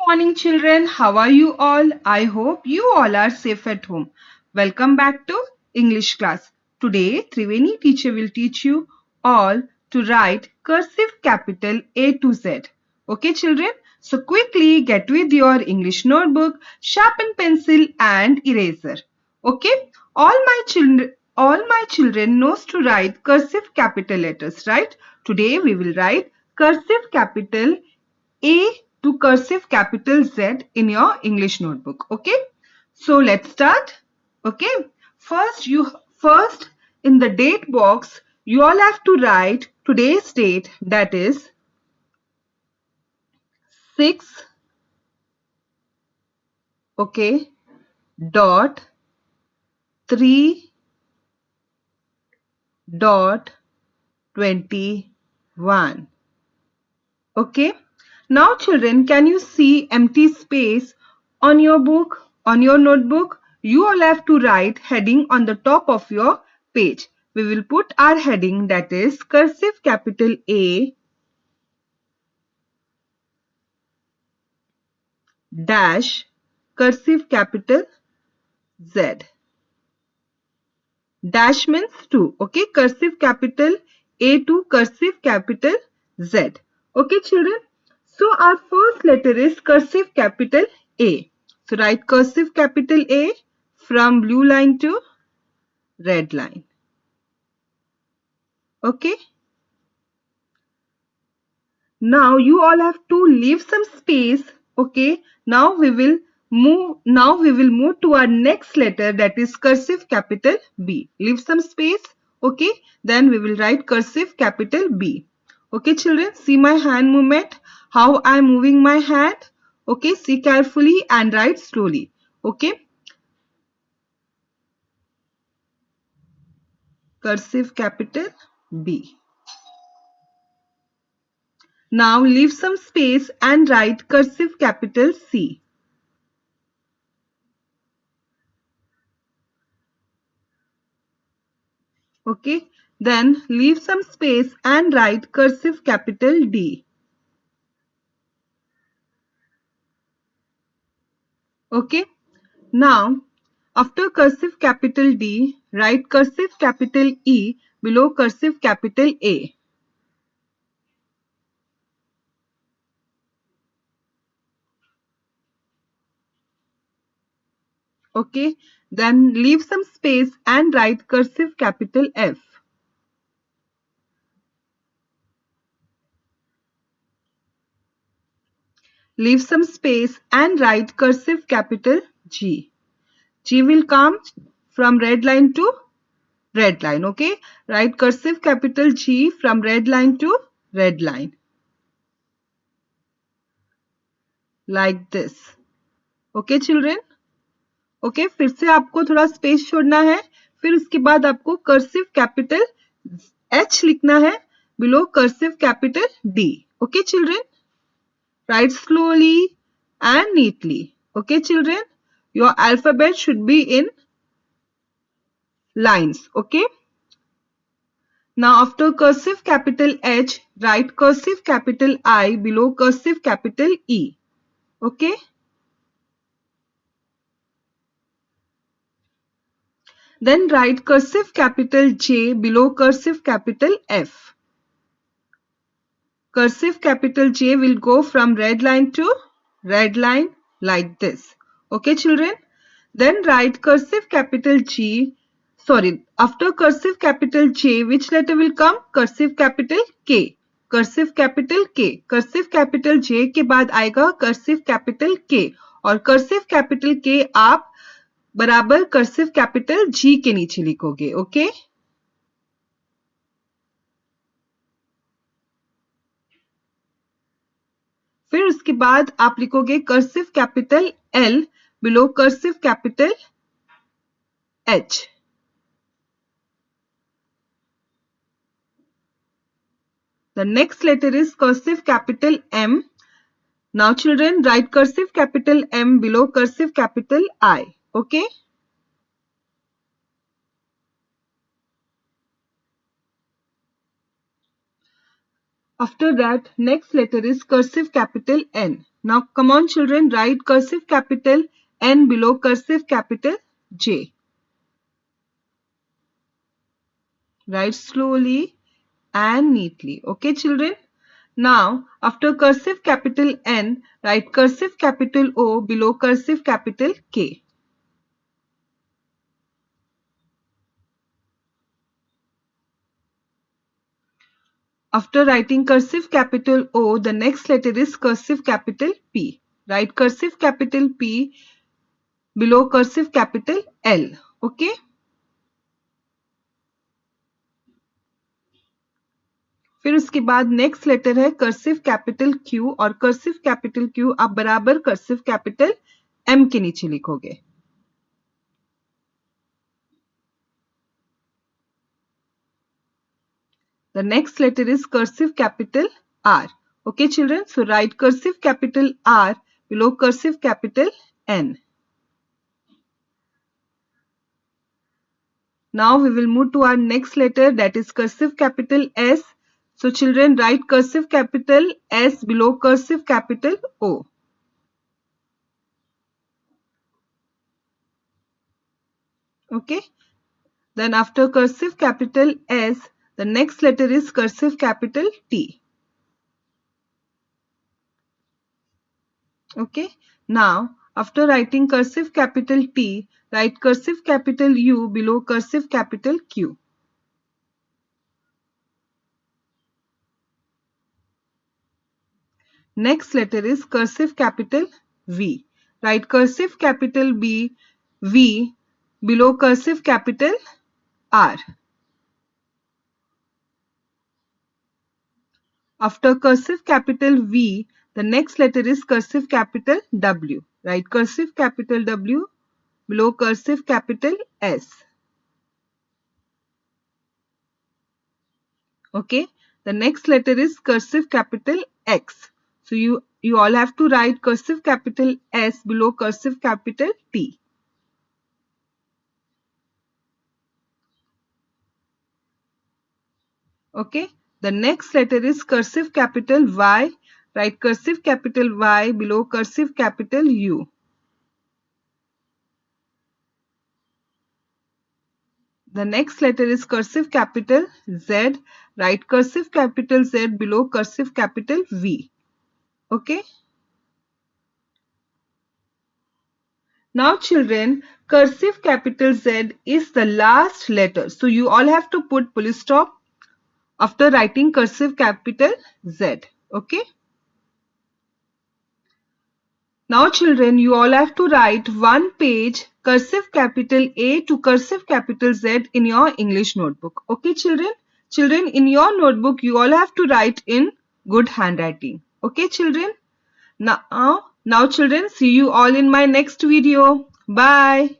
Morning, children. How are you all? I hope you all are safe at home. Welcome back to English class. Today, Triveni teacher will teach you all to write cursive capital A to Z. Okay, children? So quickly get with your English notebook, sharpen pencil and eraser. Okay? All my children knows to write cursive capital letters, right? Today we will write cursive capital A to cursive capital Z in your English notebook. Okay. So let's start. Okay. First in the date box, you all have to write today's date, that is 6, okay, dot 3 dot 21. Okay. Now children, can you see empty space on your book, on your notebook? You all have to write heading on the top of your page. We will put our heading, that is cursive capital A dash cursive capital Z. Dash means 2. Okay. Cursive capital A to cursive capital Z. Okay children. So our first letter is cursive capital A. So write cursive capital A from blue line to red line. Okay. Now you all have to leave some space. Okay. Now we will move to our next letter, that is cursive capital B. Leave some space. Okay. Then we will write cursive capital B. Okay children, see my hand movement, how I am moving my hand. Okay, see carefully and write slowly. Okay. Cursive capital B. Now leave some space and write cursive capital C. Okay. Then leave some space and write cursive capital D. Okay. Now after cursive capital D, write cursive capital E below cursive capital A. Okay. Then leave some space and write cursive capital F. Leave some space and write cursive capital G. G will come from red line to red line. Okay. Write cursive capital G from red line to red line. Like this. Okay children. Okay. फिर से आपको थोड़ा space छोड़ना है. फिर उसके बाद आपको कर्सिव कैपिटल H लिखना है below cursive capital D. Okay children. Write slowly and neatly. Okay children. Your alphabet should be in lines. Okay. Now after cursive capital H, write cursive capital I below cursive capital E. Okay. Then write cursive capital J below cursive capital F. Cursive capital J will go from red line to red line like this. Okay children. Then write cursive capital G. Sorry, after cursive capital J, which letter will come? Cursive capital K. Cursive capital के. Cursive capital J के बाद आएगा cursive capital के, और cursive capital के आप बराबर cursive capital G के नीचे लिखोगे. ओके. फिर उसके बाद आप लिखोगे cursive capital L below cursive capital H. The next letter is cursive capital M. Now children, write cursive capital M below cursive capital I. Okay. After that, next letter is cursive capital N. Now come on children, write cursive capital N below cursive capital J. Write slowly and neatly. Okay children. Now after cursive capital N, write cursive capital O below cursive capital K. After writing cursive capital O, the next letter is cursive capital P. Write cursive capital P below cursive capital L. Okay. फिर उसके बाद next letter है cursive capital Q और cursive capital Q आप बराबर cursive capital M के नीचे लिखोगे. The next letter is cursive capital R. Okay children, so write cursive capital R below cursive capital N. Now we will move to our next letter, that is cursive capital S. So children, write cursive capital S below cursive capital O. Okay. Then after cursive capital S, the next letter is cursive capital T. Okay. Now after writing cursive capital T, write cursive capital U below cursive capital Q. Next letter is cursive capital V. Write cursive capital V below cursive capital R. After cursive capital V, the next letter is cursive capital W. Write cursive capital W below cursive capital S. Okay. The next letter is cursive capital X. So you all have to write cursive capital S below cursive capital T. Okay. The next letter is cursive capital Y. Write cursive capital Y below cursive capital U. The next letter is cursive capital Z. Write cursive capital Z below cursive capital V. Okay. Now children, cursive capital Z is the last letter. So you all have to put full stop after writing cursive capital Z. Okay. Now children, you all have to write one page cursive capital A to cursive capital Z in your English notebook. Okay children? Children, in your notebook, you all have to write in good handwriting. Okay children? Now children, see you all in my next video. Bye.